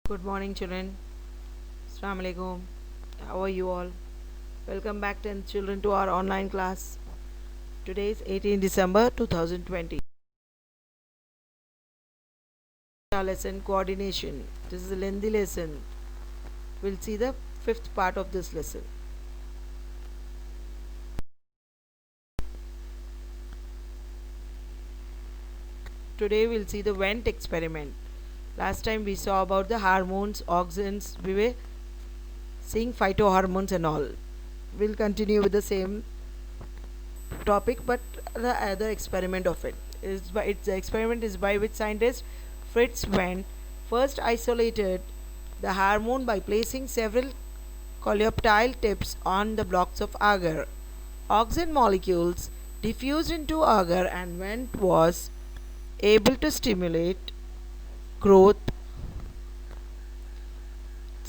Good morning, children. Assalamu alaikum. How are you all? Welcome back, 10th children, to our online class. Today is 18 December 2020. Our lesson coordination. This is a lengthy lesson. We'll see the fifth part of this lesson. Today we'll see the Wendt experiment. Last time we saw about the hormones, auxins. We were seeing phytohormones and all. We'll continue with the same topic, but the other experiment of it is the experiment is by which scientist Fritz Wendt first isolated the hormone by placing several coleoptile tips on the blocks of agar. Auxin molecules diffused into agar, and Wendt was able to stimulate growth.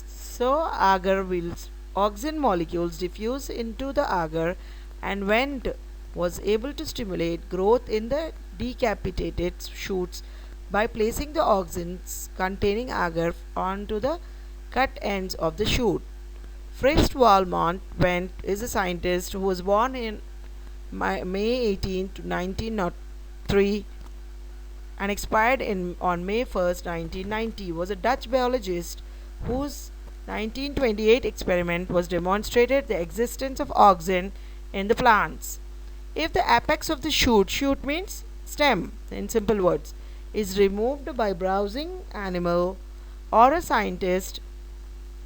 So agar wheels auxin molecules diffuse into the agar, and Wendt was able to stimulate growth in the decapitated shoots by placing the auxins containing agar onto the cut ends of the shoot. Fritz Walmont Wendt is a scientist who was born in May 18, 1903 and expired on May 1st, 1990, was a Dutch biologist whose 1928 experiment was demonstrated the existence of auxin in the plants. If the apex of the shoot means stem in simple words, is removed by browsing animal or a scientist,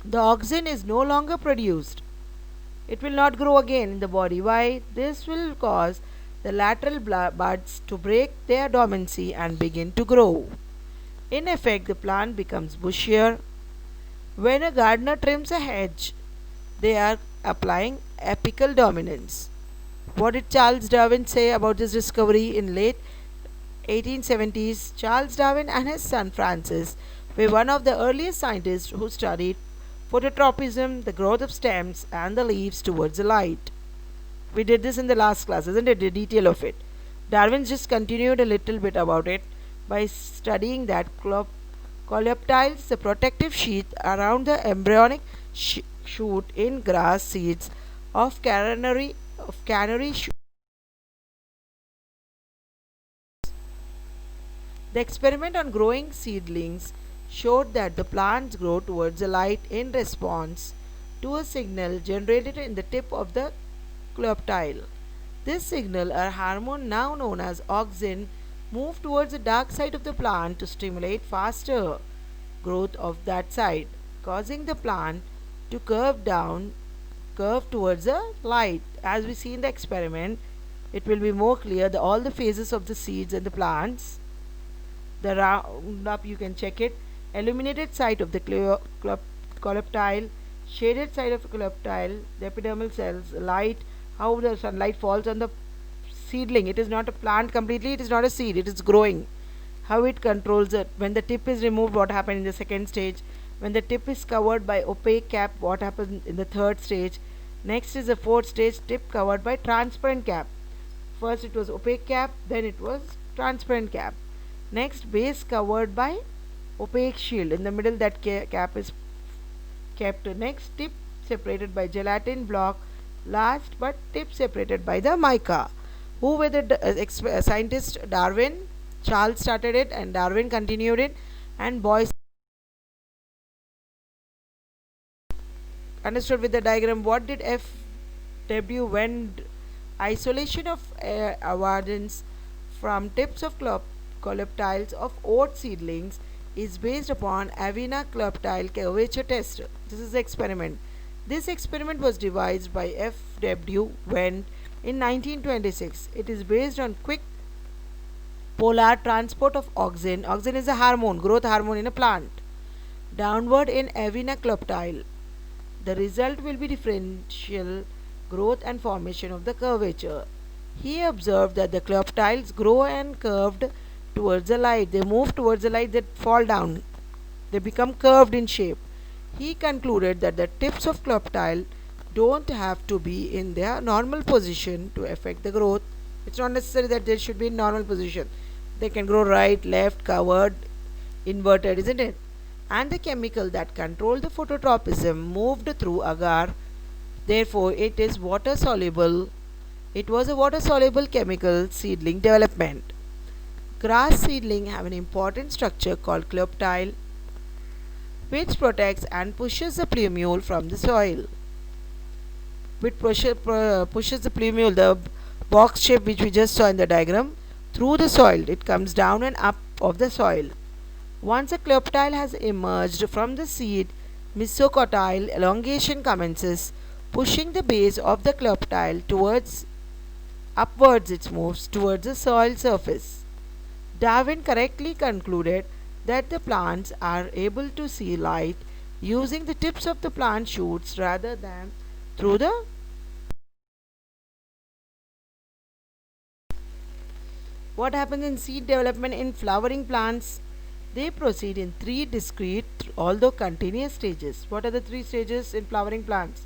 the auxin is no longer produced. It will not grow again in the body. Why? This will cause the lateral buds to break their dormancy and begin to grow. In effect, the plant becomes bushier. When a gardener trims a hedge, they are applying apical dominance. What did Charles Darwin say about this discovery in late 1870s? Charles Darwin and his son Francis were one of the earliest scientists who studied phototropism, the growth of stems and the leaves towards the light. We did this in the last class, isn't it? The detail of it. Darwin just continued a little bit about it by studying that coleoptiles, the protective sheath around the embryonic shoot in grass seeds of canary shoot. The experiment on growing seedlings showed that the plants grow towards the light in response to a signal generated in the tip of the coleoptile. This signal, a hormone now known as auxin, moved towards the dark side of the plant to stimulate faster growth of that side, causing the plant to curve towards the light. As we see in the experiment, it will be more clear that all the phases of the seeds and the plants, the round up you can check it, illuminated side of the coleoptile, shaded side of the coleoptile, the epidermal cells, light, how the sunlight falls on the seedling. It is not a plant completely, it is not a seed, it is growing. How it controls it. When the tip is removed, what happens in the second stage? When the tip is covered by opaque cap, what happens in the third stage? Next is the fourth stage, tip covered by transparent cap. First it was opaque cap, then it was transparent cap. Next, base covered by opaque shield. In the middle, that cap is kept. Next, tip separated by gelatin block. Last, but tip separated by the mica. Who were the scientists? Darwin. Charles started it, and Darwin continued it, and Boyce understood with the diagram. What did F.W. Wendt? Isolation of avardins from tips of coleoptiles of oat seedlings is based upon Avena coleoptile curvature test. This is the experiment. This experiment was devised by F.W. Wendt in 1926. It is based on quick polar transport of auxin. Auxin is a hormone, growth hormone in a plant, downward in Avena coleoptile. The result will be differential growth and formation of the curvature. He observed that the coleoptiles grow and curved towards the light. They move towards the light, they fall down. They become curved in shape. He concluded that the tips of coleoptile don't have to be in their normal position to affect the growth. It's not necessary that they should be in normal position. They can grow right, left, covered, inverted, isn't it? and the chemical that controlled the phototropism moved through agar. Therefore, it is water soluble. It was a water soluble chemical seedling development. Grass seedling have an important structure called cleoptile, which protects and pushes the plumule from the soil. Pushes the plumule, the box shape which we just saw in the diagram, through the soil. It comes down and up of the soil. Once a cleoptile has emerged from the seed, mesocotyle elongation commences, pushing the base of the cleoptile towards upwards. It moves towards the soil surface. Darwin correctly concluded that the plants are able to see light using the tips of the plant shoots rather than through the. What happens in seed development in flowering plants? They proceed in three discrete, although continuous stages. What are the three stages in flowering plants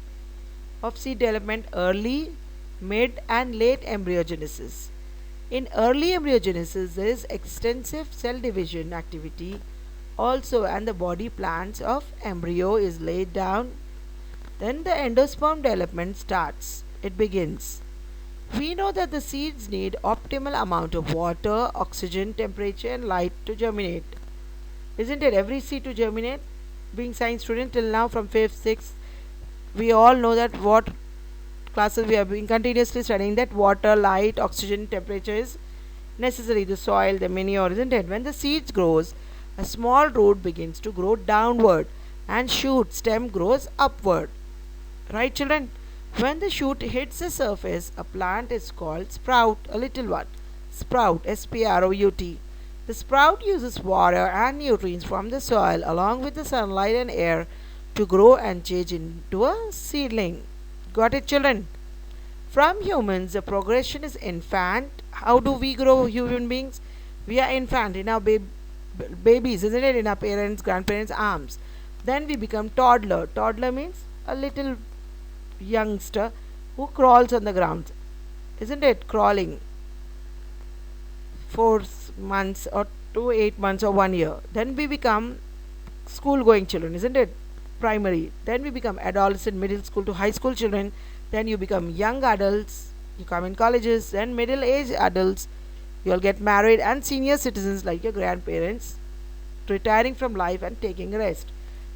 of seed development? Early, mid, and late embryogenesis. In early embryogenesis, there is extensive cell division activity also, and the body plans of embryo is laid down. Then the endosperm development starts. It begins. We know that the seeds need optimal amount of water, oxygen, temperature, and light to germinate. Isn't it? Every seed to germinate. Being science student till now from 5th, 6th, we all know that what classes we have been continuously studying, that water, light, oxygen, temperature is necessary. The soil, the manure, isn't it? When the seeds grows, a small root begins to grow downward and shoot stem grows upward. Right, children? When the shoot hits the surface, a plant is called sprout, a little one. Sprout, S-P-R-O-U-T. The sprout uses water and nutrients from the soil along with the sunlight and air to grow and change into a seedling. Got it, children? From humans, the progression is infant. How do we grow, human beings? We are infant in our babies, isn't it? In our parents, grandparents' arms. Then we become toddler. Toddler means a little youngster who crawls on the ground, isn't it? Crawling 4 months or to 8 months or 1 year. Then we become school going children, isn't it? Primary. Then we become adolescent, middle school to high school children. Then you become young adults, you come in colleges. Then middle age adults, you'll get married, and senior citizens like your grandparents, retiring from life and taking rest.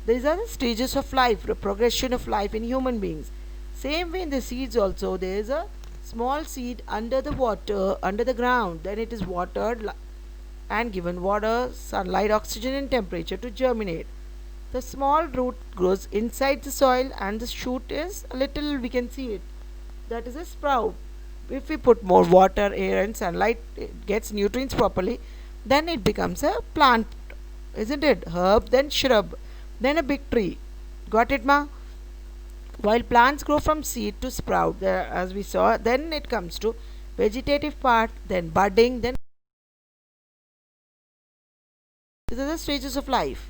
These are the stages of life, the progression of life in human beings. Same way in the seeds also, there is a small seed under the water, under the ground. Then it is watered and given water, sunlight, oxygen, and temperature to germinate. The small root grows inside the soil, and the shoot is a little, we can see it. That is a sprout. If we put more water, air, and sunlight, it gets nutrients properly, then it becomes a plant, isn't it? Herb, then shrub, then a big tree. Got it, ma? While plants grow from seed to sprout, as we saw, then it comes to vegetative part, then budding, then these are the stages of life.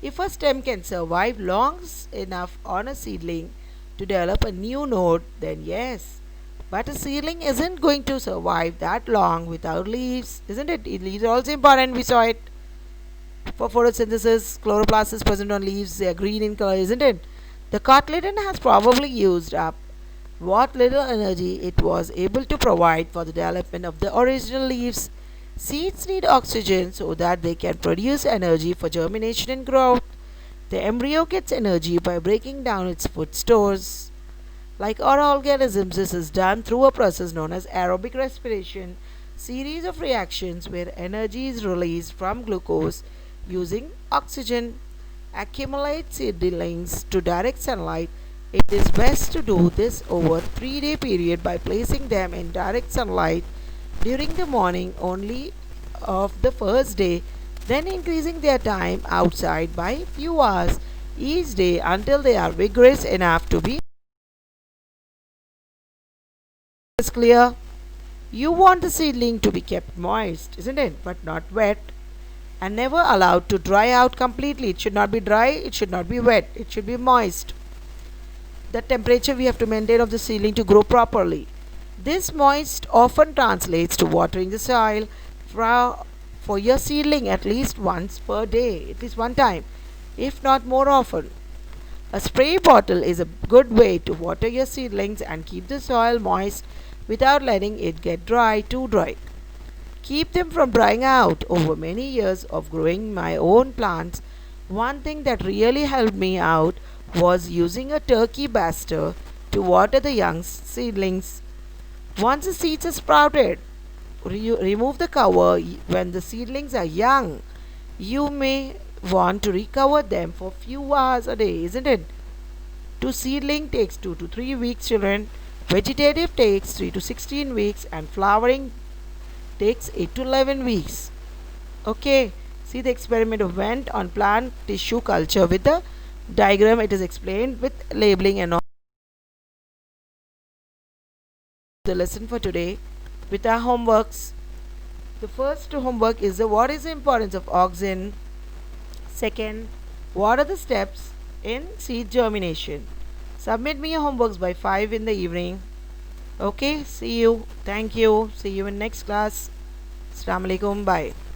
If a stem can survive long enough on a seedling to develop a new node, then yes. But a seedling isn't going to survive that long without leaves, isn't it? Leaves are also important. We saw it for photosynthesis. Chloroplast is present on leaves. They are green in color, isn't it? The cotyledon has probably used up what little energy it was able to provide for the development of the original leaves. Seeds need oxygen so that they can produce energy for germination and growth. The embryo gets energy by breaking down its food stores. Like all organisms, this is done through a process known as aerobic respiration, series of reactions where energy is released from glucose using oxygen. Accumulate seedlings to direct sunlight. It is best to do this over 3-day period by placing them in direct sunlight during the morning only of the first day, then increasing their time outside by few hours each day until they are vigorous enough to be. Is clear? You want the seedling to be kept moist, isn't it? But not wet, and never allowed to dry out completely. It should not be dry, it should not be wet, it should be moist. The temperature we have to maintain of the seedling to grow properly. This moist often translates to watering the soil. for your seedling at least once per day, at least one time, if not more often. A spray bottle is a good way to water your seedlings and keep the soil moist without letting it get too dry. Keep them from drying out. Over many years of growing my own plants, one thing that really helped me out was using a turkey baster to water the young seedlings. Once the seeds are sprouted, remove the cover when the seedlings are young. You may want to recover them for few hours a day, isn't it? To seedling takes 2 to 3 weeks, children. Vegetative takes 3 to 16 weeks, and flowering takes 8 to 11 weeks. Okay, see the experiment went on plant tissue culture with the diagram. It is explained with labeling and all. The lesson for today with our homeworks. The first homework is what is the importance of auxin. Second, what are the steps in seed germination. Submit me your homeworks by 5 in the evening. Okay, see you. Thank you. See you in next class. Assalamu alaikum. Bye.